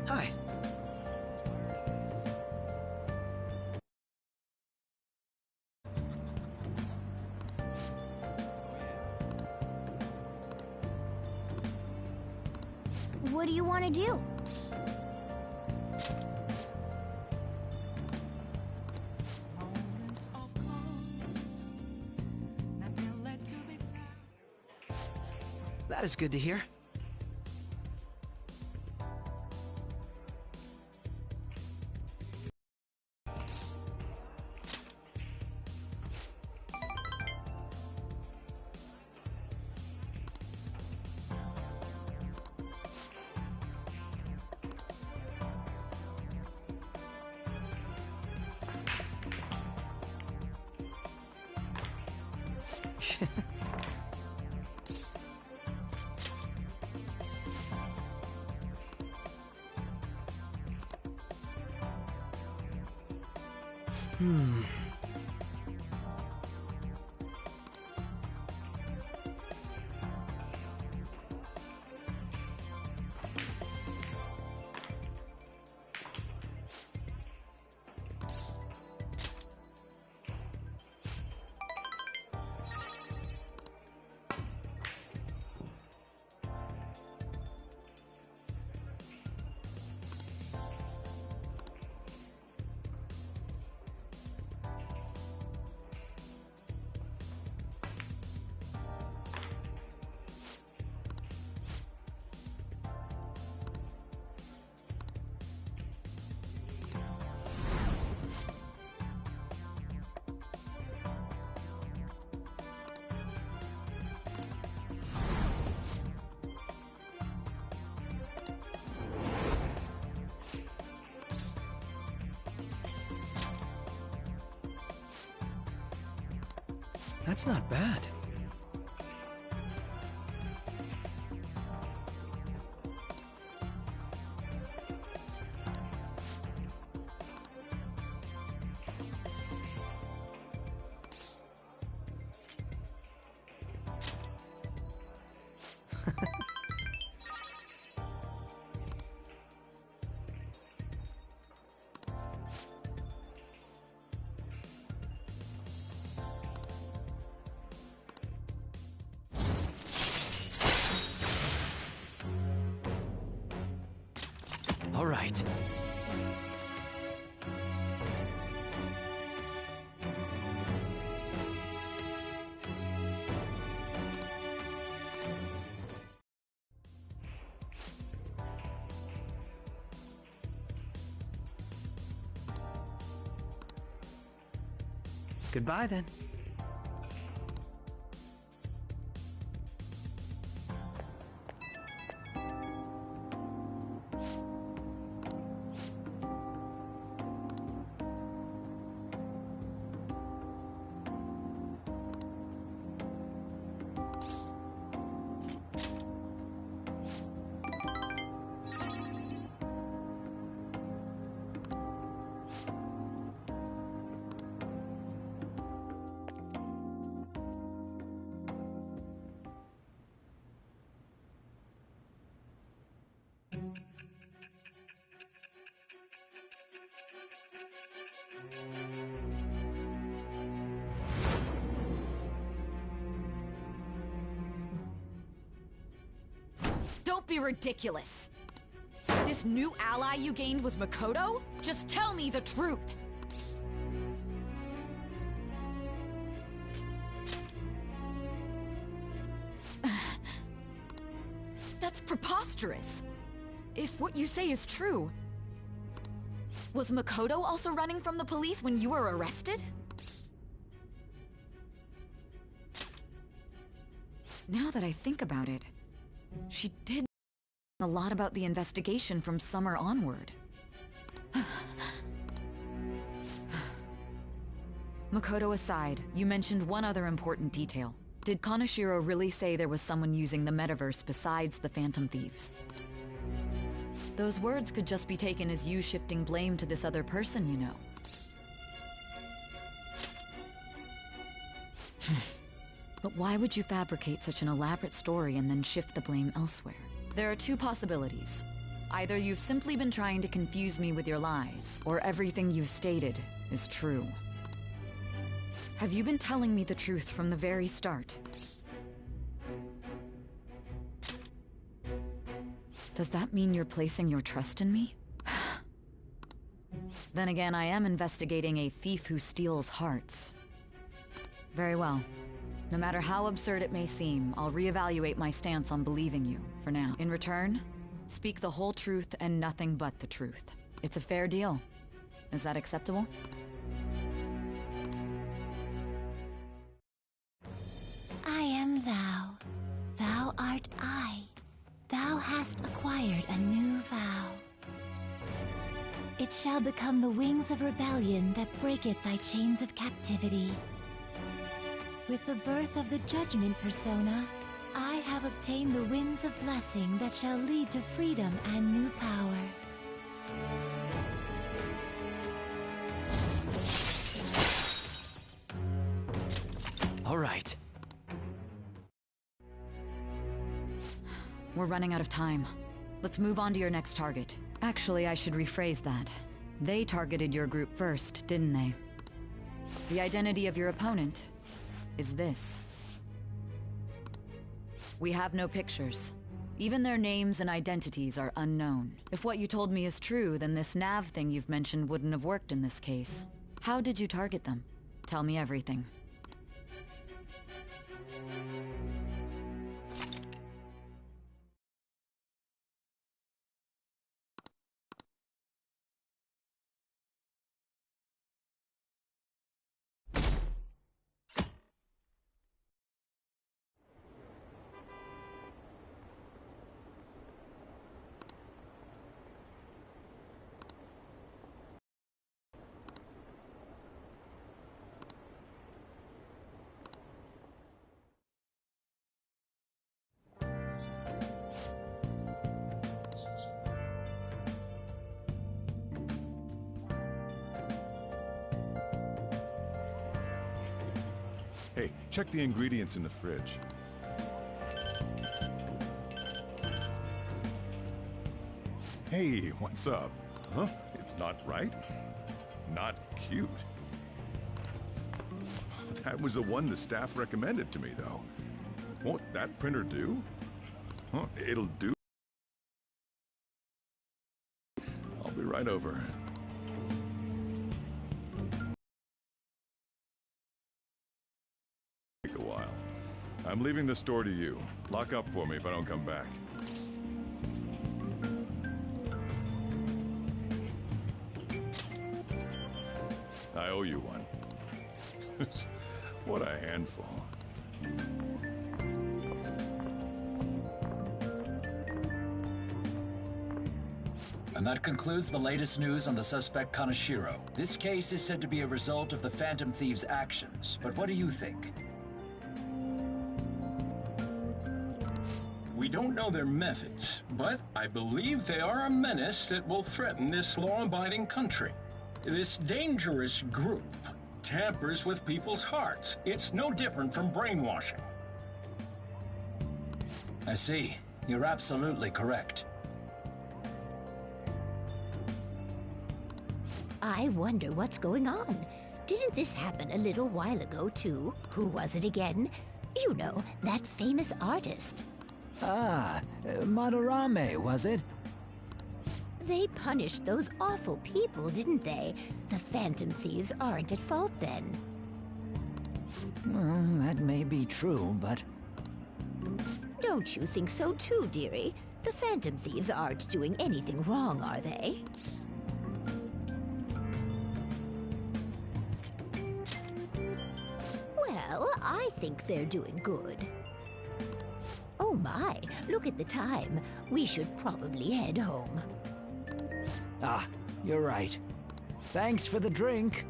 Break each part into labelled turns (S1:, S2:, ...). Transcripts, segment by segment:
S1: Hi.
S2: What do you want to do?
S1: That is good to hear. That's not bad. All right. Goodbye, then.
S3: Don't be ridiculous! This new ally you gained was Makoto? Just tell me the truth! That's preposterous! If what you say is true... Was Makoto also running from the police when you were arrested? Now that I think about it, she did a lot about the investigation from summer onward. Makoto aside, you mentioned one other important detail. Did Kaneshiro really say there was someone using the metaverse besides the Phantom Thieves? Those words could just be taken as you shifting blame to this other person, you know. But why would you fabricate such an elaborate story and then shift the blame elsewhere? There are two possibilities. Either you've simply been trying to confuse me with your lies, or everything you've stated is true. Have you been telling me the truth from the very start? Does that mean you're placing your trust in me? Then again, I am investigating a thief who steals hearts. Very well. No matter how absurd it may seem, I'll reevaluate my stance on believing you, for now. In return, speak the whole truth and nothing but the truth. It's a fair deal. Is that acceptable?
S2: I am thou. Thou art I. Thou hast acquired a new vow. It shall become the wings of rebellion that breaketh thy chains of captivity. With the birth of the Judgment Persona, I have obtained the winds of blessing that shall lead to freedom and new power.
S1: All right.
S3: We're running out of time. Let's move on to your next target. Actually, I should rephrase that. They targeted your group first, didn't they? The identity of your opponent is this. We have no pictures. Even their names and identities are unknown. If what you told me is true, then this nav thing you've mentioned wouldn't have worked in this case. How did you target them? Tell me everything.
S4: Hey, check the ingredients in the fridge. Hey, what's up? Huh? It's not right? Not cute. That was the one the staff recommended to me, though. Won't that printer do? Huh? It'll do. I'll be right over. Take a while. I'm leaving the store to you. Lock up for me if I don't come back. I owe you one. What a handful.
S5: And that concludes the latest news on the suspect Kaneshiro. This case is said to be a result of the Phantom Thieves' actions, but what do you think?
S6: We don't know their methods, but I believe they are a menace that will threaten this law-abiding country. This dangerous group tampers with people's hearts. It's no different from brainwashing.
S5: I see. You're absolutely correct.
S7: I wonder what's going on. Didn't this happen a little while ago, too? Who was it again? You know, that famous artist.
S1: Ah, Madarame, was it?
S7: They punished those awful people, didn't they? The Phantom Thieves aren't at fault then.
S1: Well, that may be true, but...
S7: Don't you think so too, dearie? The Phantom Thieves aren't doing anything wrong, are they? Well, I think they're doing good. Oh my, look at the time. We should probably head home.
S1: Ah, you're right. Thanks for the drink.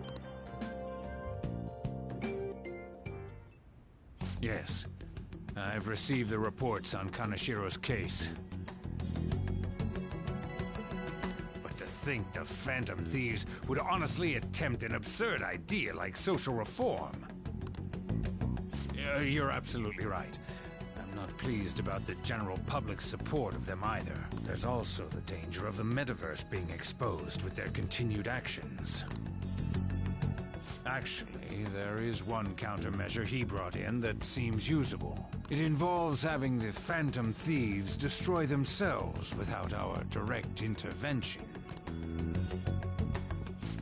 S8: Yes. I've received the reports on Kaneshiro's case. But to think the Phantom Thieves would honestly attempt an absurd idea like social reform. You're absolutely right. I'm not pleased about the general public's support of them either. There's also the danger of the metaverse being exposed with their continued actions. Actually, there is one countermeasure he brought in that seems usable. It involves having the Phantom Thieves destroy themselves without our direct intervention.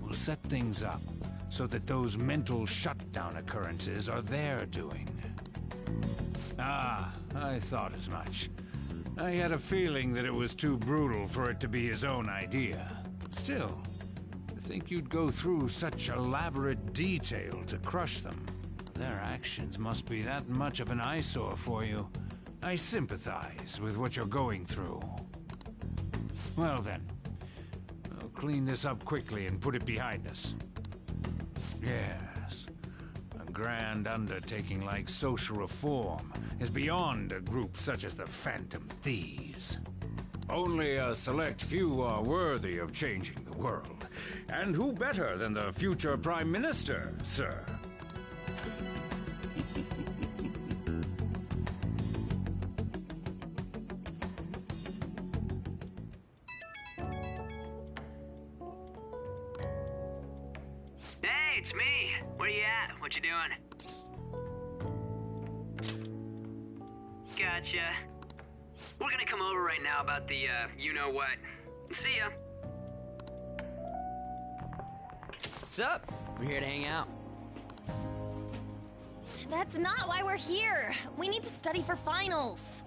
S8: We'll set things up so that those mental shutdown occurrences are their doing. Ah, I thought as much. I had a feeling that it was too brutal for it to be his own idea. Still, to think you'd go through such elaborate detail to crush them. Their actions must be that much of an eyesore for you. I sympathize with what you're going through. Well then, I'll clean this up quickly and put it behind us. Yes, a grand undertaking like social reform is beyond a group such as the Phantom Thieves. Only a select few are worthy of changing the world. And who better than the future Prime Minister, sir?
S9: Hey, it's me. Where you at? What you doing? Gotcha. We're gonna come over right now about the, you-know-what. See ya.
S10: What's up? We're here to hang out.
S2: That's not why we're here. We need to study for finals.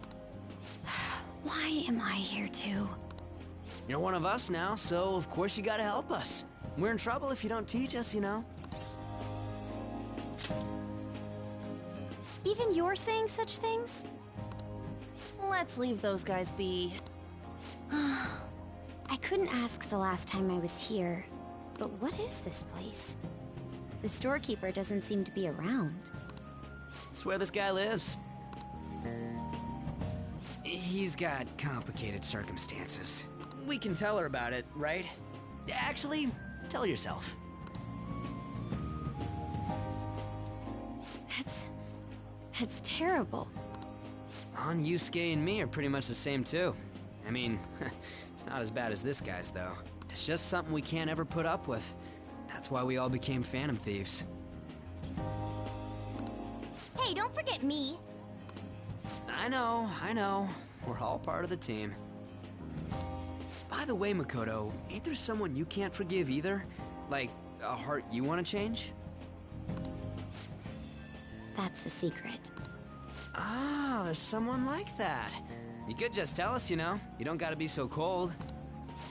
S2: Why am I here too?
S10: You're one of us now, so of course you gotta help us. We're in trouble if you don't teach us, you know.
S2: Even you're saying such things? Let's leave those guys be.
S11: I couldn't ask the last time I was here, but what is this place? The storekeeper doesn't seem to be around.
S10: It's where this guy lives. He's got complicated circumstances. We can tell her about it, right? Actually, tell yourself.
S11: That's terrible.
S10: On Yusuke and me are pretty much the same too. I mean, it's not as bad as this guy's though. It's just something we can't ever put up with. That's why we all became Phantom Thieves.
S11: Hey, don't forget me.
S10: I know. We're all part of the team. By the way, Makoto, ain't there someone you can't forgive either? Like, a heart you want to change?
S11: That's a secret.
S10: Ah, there's someone like that. You could just tell us, you know. You don't gotta be so cold.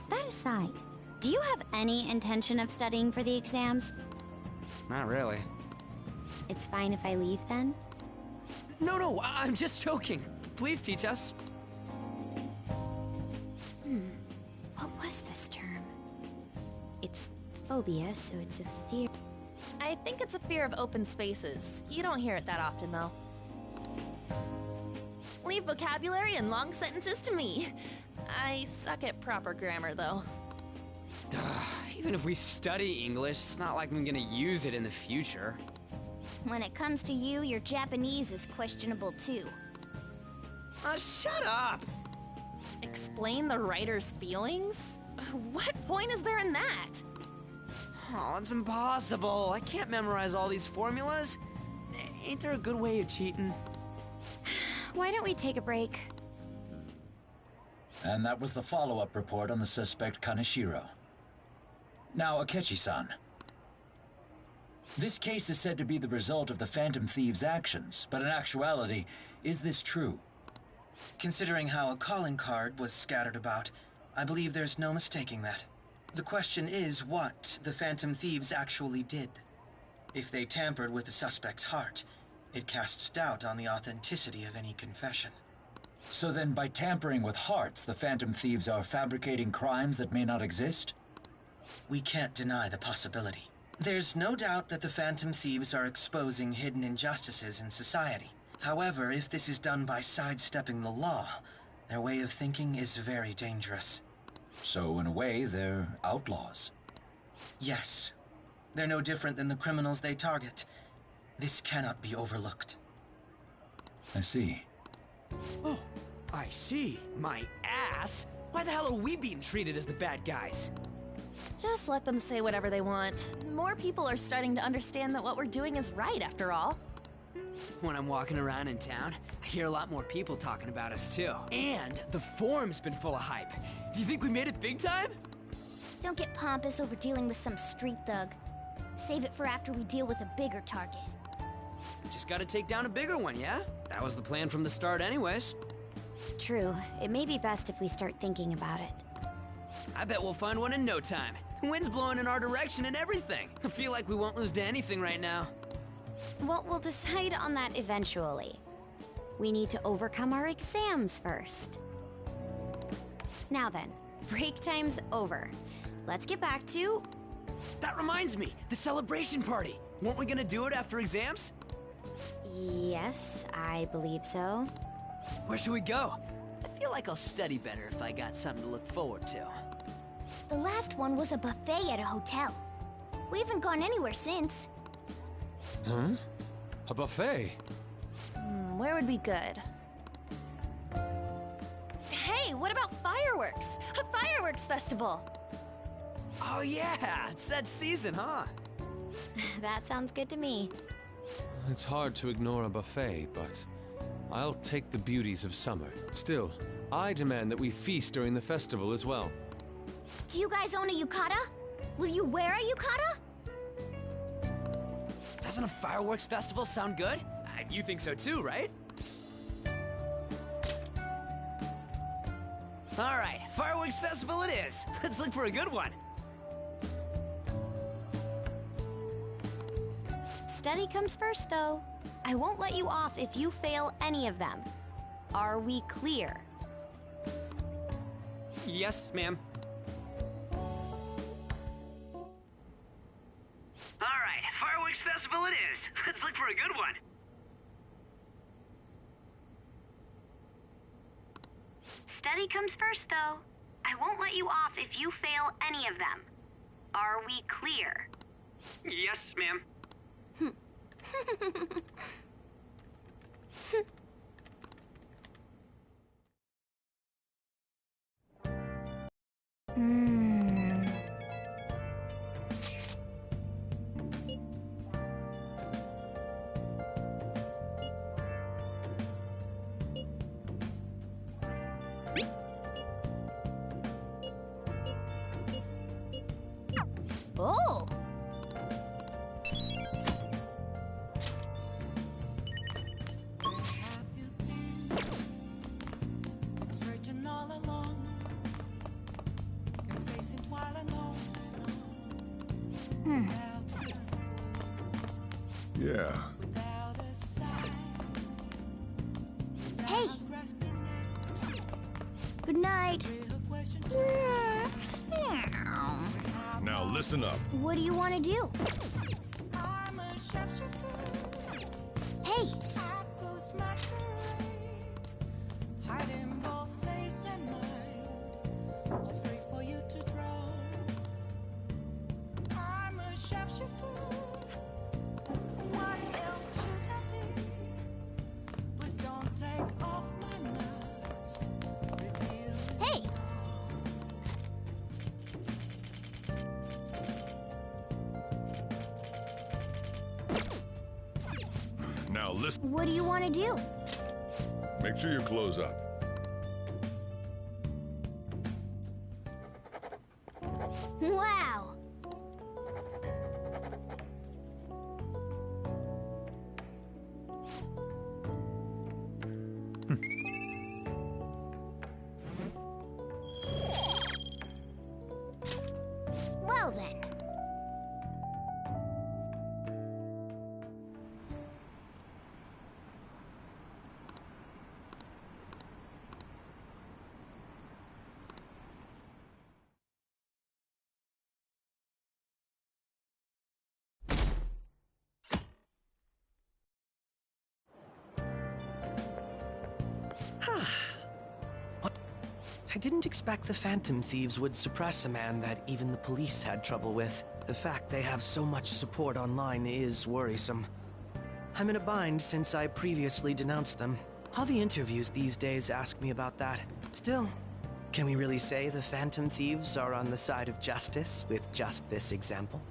S11: That aside, do you have any intention of studying for the exams?
S10: Not really.
S11: It's fine if I leave then?
S10: No, I'm just joking. Please teach us.
S11: What was this term? It's phobia, so it's a fear.
S2: I think it's a fear of open spaces. You don't hear it that often, though. Leave vocabulary and long sentences to me. I suck at proper grammar, though.
S10: Even if we study English, it's not like I'm gonna use it in the future.
S11: When it comes to you, your Japanese is questionable too.
S10: Shut up!
S2: Explain the writer's feelings? What point is there in that?
S10: Oh, it's impossible. I can't memorize all these formulas. Ain't there a good way of cheating?
S11: Why don't we take a break?
S5: And that was the follow-up report on the suspect Kaneshiro. Now, Akechi-san. This case is said to be the result of the Phantom Thieves' actions, but in actuality, is this true?
S12: Considering how a calling card was scattered about, I believe there's no mistaking that. The question is what the Phantom Thieves actually did. If they tampered with the suspect's heart, it casts doubt on the authenticity of any confession.
S5: So then, by tampering with hearts, the Phantom Thieves are fabricating crimes that may not exist?
S12: We can't deny the possibility. There's no doubt that the Phantom Thieves are exposing hidden injustices in society. However, if this is done by sidestepping the law, their way of thinking is very dangerous.
S5: So, in a way, they're outlaws.
S12: Yes. They're no different than the criminals they target. This cannot be overlooked.
S5: I see.
S10: Oh, I see. My ass? Why the hell are we being treated as the bad guys?
S13: Just let them say whatever they want. More people are starting to understand that what we're doing is right, after all.
S10: When I'm walking around in town, I hear a lot more people talking about us too. And the forum's been full of hype. Do you think we made it big time?
S14: Don't get pompous over dealing with some street thug. Save it for after we deal with a bigger target.
S10: Just gotta take down a bigger one, yeah? That was the plan from the start anyways.
S11: True. It may be best if we start thinking about it.
S10: I bet we'll find one in no time. The wind's blowing in our direction and everything. I feel like we won't lose to anything right now.
S11: Well, we'll decide on that eventually. We need to overcome our exams first. Now then, break time's over. Let's get back to...
S10: That reminds me, the celebration party. Weren't we gonna do it after exams?
S11: Yes, I believe so.
S10: Where should we go? I feel like I'll study better if I got something to look forward to.
S14: The last one was a buffet at a hotel. We haven't gone anywhere since.
S8: Huh? A buffet?
S13: Where would be good? Hey, what about fireworks? A fireworks festival!
S10: Oh yeah, it's that season, huh?
S11: That sounds good to me.
S15: It's hard to ignore a buffet, but I'll take the beauties of summer. Still, I demand that we feast during the festival as well.
S14: Do you guys own a yukata? Will you wear a yukata?
S10: Doesn't a fireworks festival sound good? You think so too, right? Alright, fireworks festival it is. Let's look for a good one.
S11: Study comes first, though. I won't let you off if you fail any of them. Are we clear?
S10: Yes, ma'am.
S9: Alright, fireworks festival it is. Let's look for a good one.
S11: Study comes first, though. I won't let you off if you fail any of them. Are we clear?
S9: Yes, ma'am.
S13: Oh!
S4: Yeah.
S14: Hey! Good night.
S4: Now listen up.
S14: What do you want to do? Hey! Hey!
S4: Now listen.
S14: What do you want to do?
S4: Make sure you close up.
S14: Wow! Well then.
S12: I didn't expect the Phantom Thieves would suppress a man that even the police had trouble with. The fact they have so much support online is worrisome. I'm in a bind since I previously denounced them.
S16: All the interviews these days ask me about that. Still, can we really say the Phantom Thieves are on the side of justice with just this example?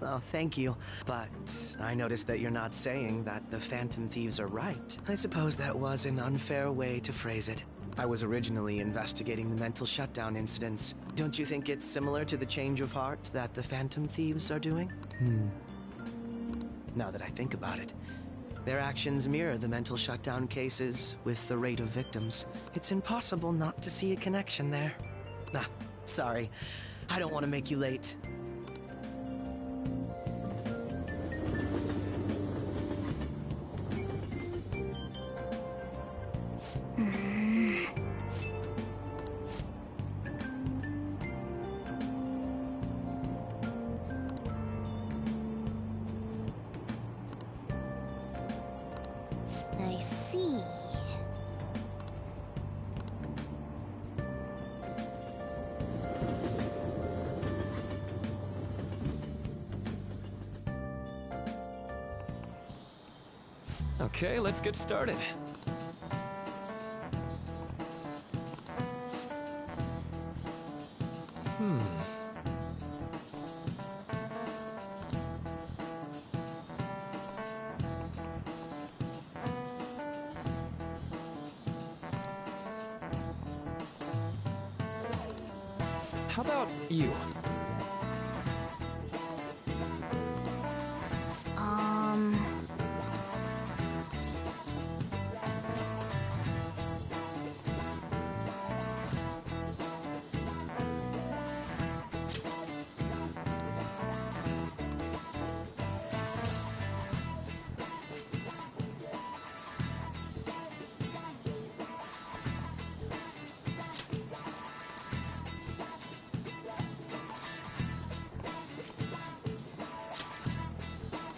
S16: Oh, thank you. But I noticed that you're not saying that the Phantom Thieves are right. I suppose that was an unfair way to phrase it. I was originally investigating the mental shutdown incidents. Don't you think it's similar to the change of heart that the Phantom Thieves are doing? Now that I think about it, their actions mirror the mental shutdown cases with the rate of victims. It's impossible not to see a connection there. Ah, sorry. I don't want to make you late.
S14: I see.
S17: Okay, let's get started. How about you?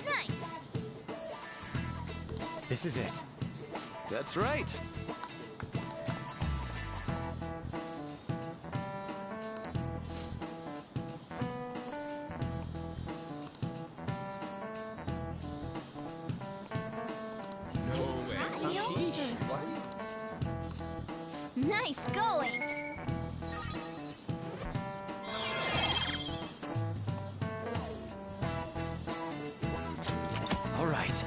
S14: Nice.
S17: This is it. That's right.
S14: Nice going.
S17: All right.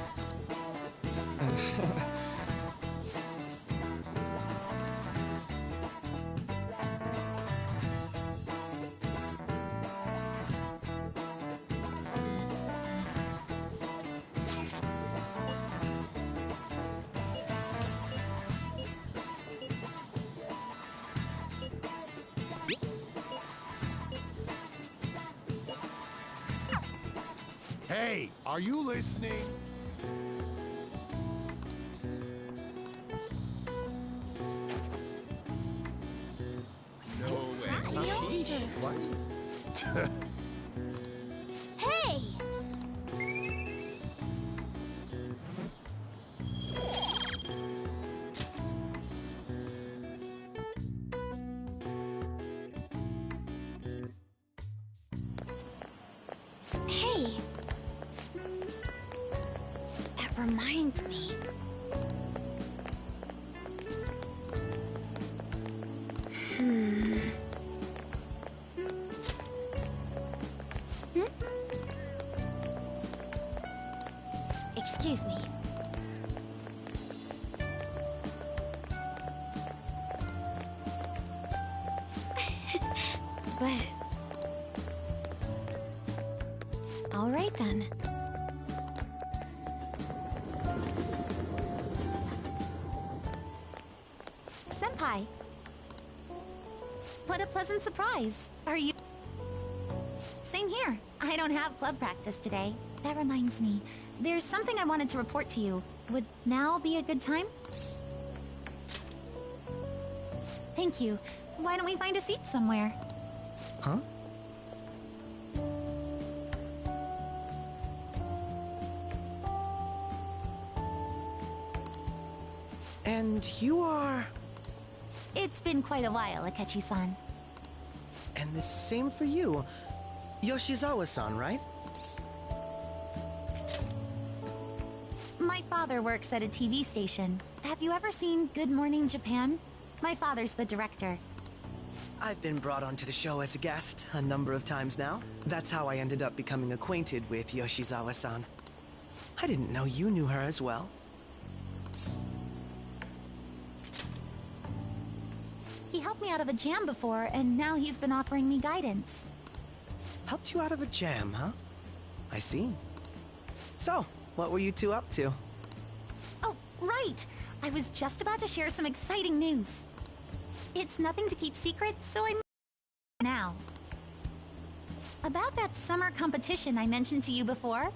S18: Hey, are you listening? No way. What?
S14: Hey! Hey! That reminds me. Hmm. Excuse me. But... All right then. Senpai. What a pleasant surprise. Are you... Same here. I don't have club practice today. That reminds me. There's something I wanted to report to you. Would now be a good time? Thank you. Why don't we find a seat somewhere?
S16: Huh? And you are...
S2: It's been quite a while, Akechi-san.
S16: And the same for you. Yoshizawa-san, right?
S14: father works at a TV station. Have you ever seen Good Morning Japan? My father's the director.
S16: I've been brought onto the show as a guest a number of times now. That's how I ended up becoming acquainted with Yoshizawa-san. I didn't know you knew her as well.
S14: He helped me out of a jam before, and now he's been offering me guidance.
S16: Helped you out of a jam, huh? I see. So, what were you two up to?
S14: Oh, right! I was just about to share some exciting news. It's nothing to keep secret, so I'm now. About that summer competition I mentioned to you before,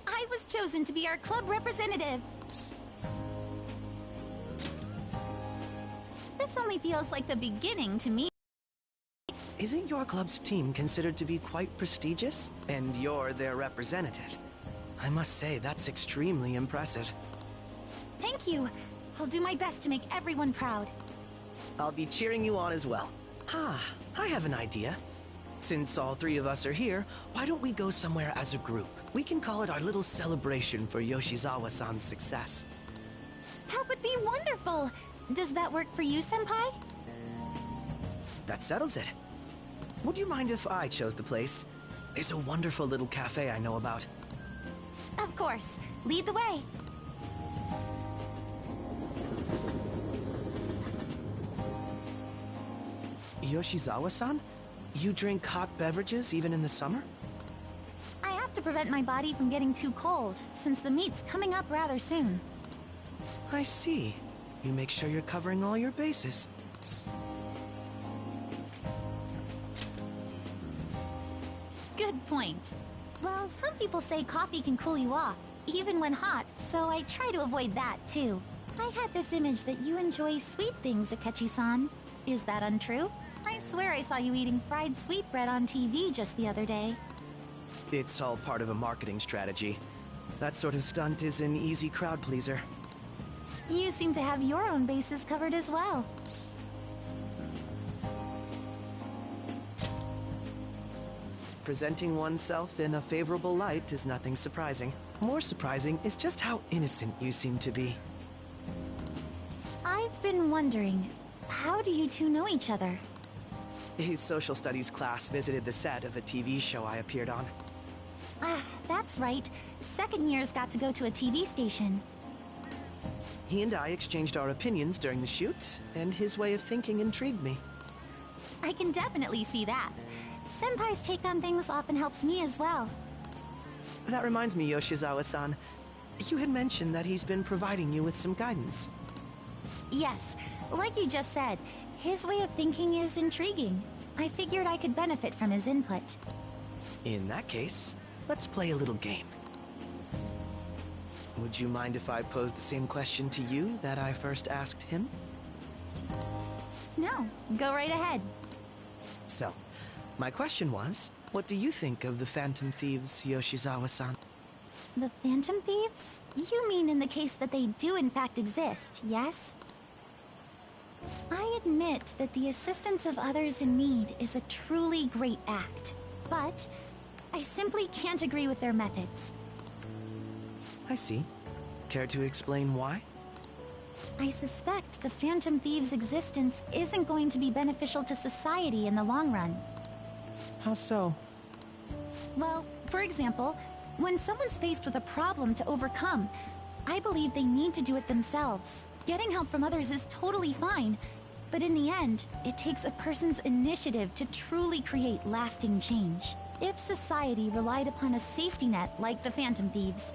S14: I was chosen to be our club representative. This only feels like the beginning to me.
S16: Isn't your club's team considered to be quite prestigious? And you're their representative. I must say, that's extremely impressive.
S14: Thank you. I'll do my best to make everyone proud.
S16: I'll be cheering you on as well. Ah, I have an idea. Since all three of us are here, why don't we go somewhere as a group? We can call it our little celebration for Yoshizawa-san's success.
S14: That would be wonderful! Does that work for you, Senpai?
S16: That settles it. Would you mind if I chose the place? There's a wonderful little cafe I know about.
S14: Of course. Lead the way.
S16: Yoshizawa-san? You drink hot beverages even in the summer?
S14: I have to prevent my body from getting too cold, since the meet's coming up rather soon.
S16: I see. You make sure you're covering all your bases.
S14: Good point. Well, some people say coffee can cool you off, even when hot, so I try to avoid that, too. I had this image that you enjoy sweet things, Akechi-san. Is that untrue? I swear I saw you eating fried sweetbread on TV just the other day.
S16: It's all part of a marketing strategy. That sort of stunt is an easy crowd pleaser.
S14: You seem to have your own bases covered as well.
S16: Presenting oneself in a favorable light is nothing surprising. More surprising is just how innocent you seem to be.
S14: I've been wondering, how do you two know each other?
S16: His social studies class visited the set of a TV show I appeared on.
S14: Ah, that's right. Second years got to go to a TV station.
S16: He and I exchanged our opinions during the shoot, and his way of thinking intrigued me.
S14: I can definitely see that. Senpai's take on things often helps me as well.
S16: That reminds me, Yoshizawa-san. You had mentioned that he's been providing you with some guidance.
S14: Yes, like you just said, his way of thinking is intriguing. I figured I could benefit from his input.
S16: In that case, let's play a little game. Would you mind if I posed the same question to you that I first asked him?
S14: No, go right ahead.
S16: So, my question was, what do you think of the Phantom Thieves, Yoshizawa-san?
S14: The Phantom Thieves? You mean in the case that they do in fact exist, yes? I admit that the assistance of others in need is a truly great act, but I simply can't agree with their methods.
S16: I see. Care to explain why?
S14: I suspect the Phantom Thieves' existence isn't going to be beneficial to society in the long run.
S16: How so?
S14: Well, for example, when someone's faced with a problem to overcome, I believe they need to do it themselves. Getting help from others is totally fine, but in the end, it takes a person's initiative to truly create lasting change. If society relied upon a safety net like the Phantom Thieves,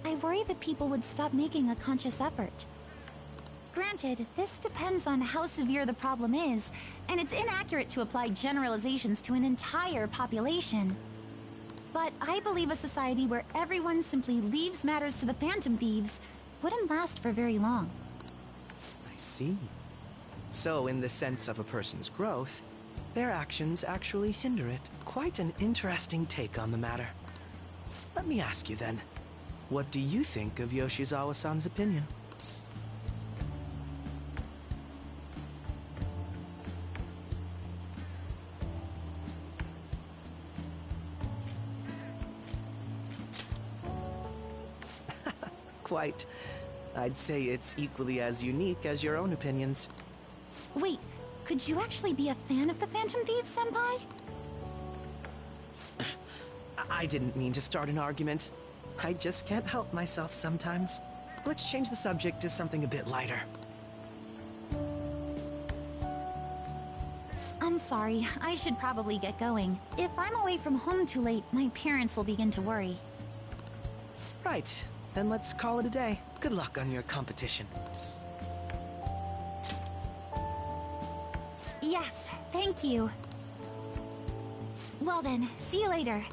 S14: I worry that people would stop making a conscious effort. Granted, this depends on how severe the problem is, and it's inaccurate to apply generalizations to an entire population. But I believe a society where everyone simply leaves matters to the Phantom Thieves wouldn't last for very long.
S16: I see. So, in the sense of a person's growth, their actions actually hinder it. Quite an interesting take on the matter. Let me ask you then, what do you think of Yoshizawa-san's opinion? quite. I'd say it's equally as unique as your own opinions.
S14: Wait, could you actually be a fan of the Phantom Thieves, Senpai?
S16: I didn't mean to start an argument. I just can't help myself sometimes. Let's change the subject to something a bit lighter.
S14: I'm sorry, I should probably get going. If I'm away from home too late, my parents will begin to worry.
S16: Right, then let's call it a day. Good luck on your competition.
S14: Yes, thank you. Well then, see you later.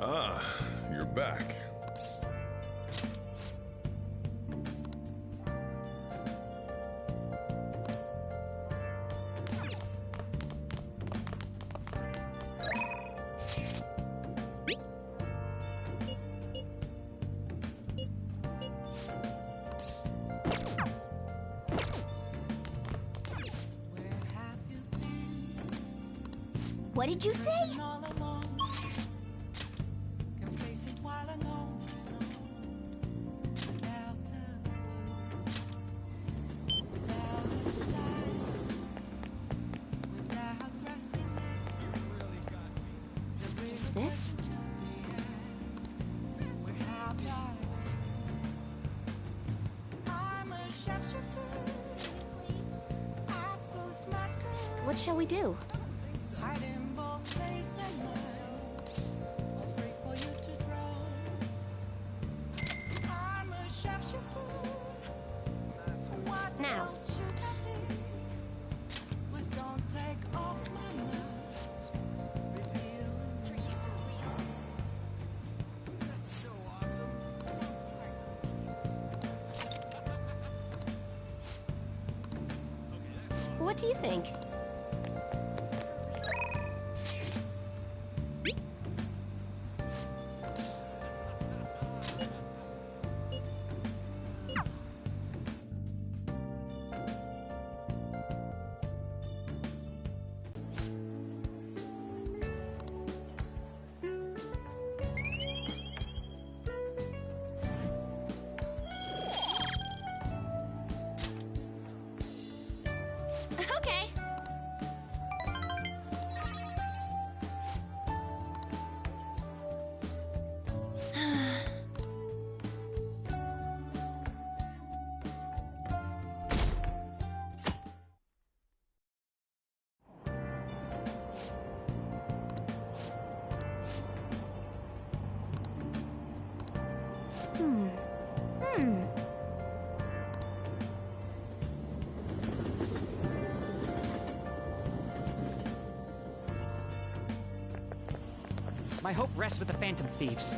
S4: Ah, you're back.
S7: What did you say? Is this?
S13: What shall we do?
S11: Now. What do you think? Okay.
S1: My hope rests with the Phantom Thieves.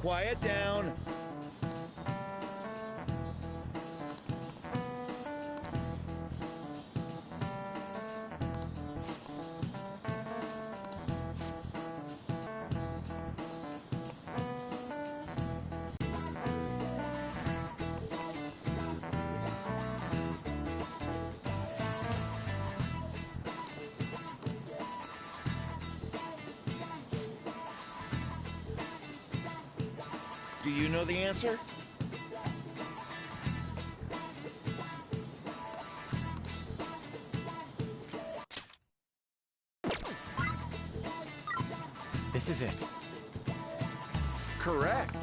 S18: Quiet down. Do you know the answer?
S1: This is it.
S18: Correct.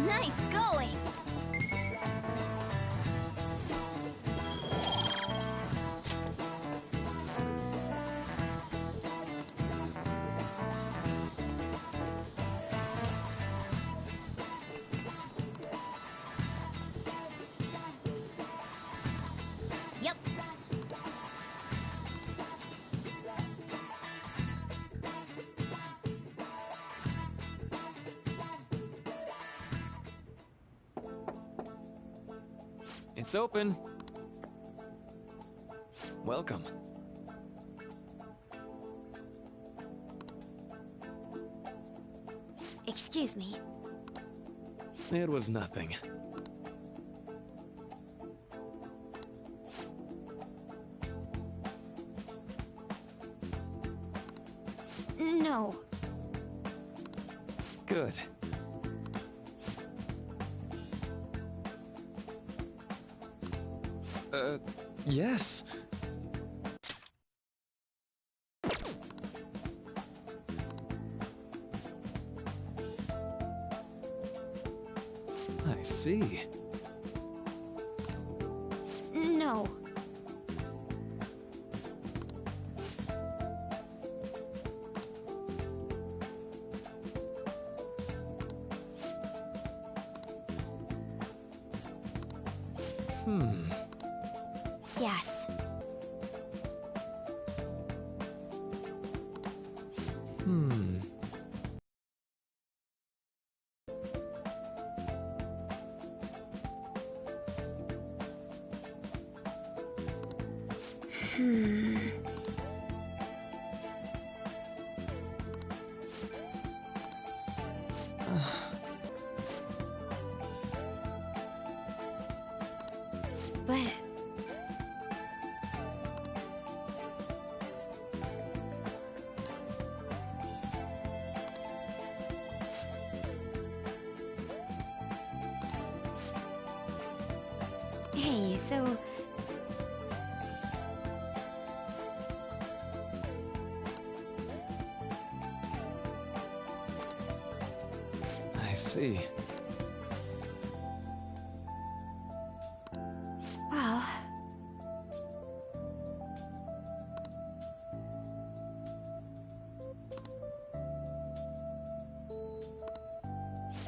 S11: Nice going!
S17: It's open. Welcome.
S11: Excuse me.
S17: It was nothing.
S11: No.
S17: Good. Yes. I see.
S11: No. Yes. But... Hey, so...
S17: I see.
S11: Well...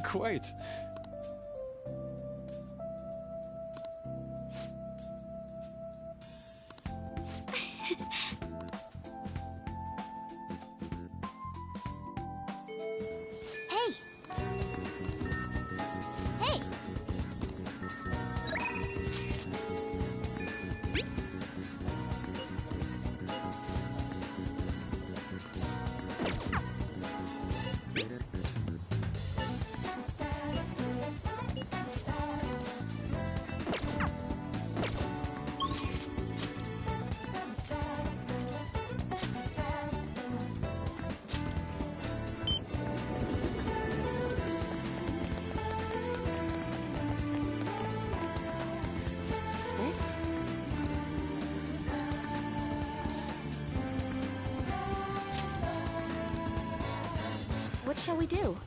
S17: Quite.
S11: Hey! Hey! What shall we do?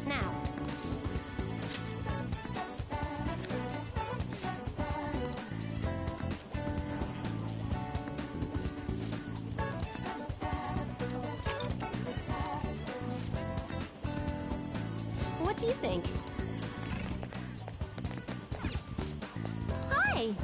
S11: Now. What do you think? Hi!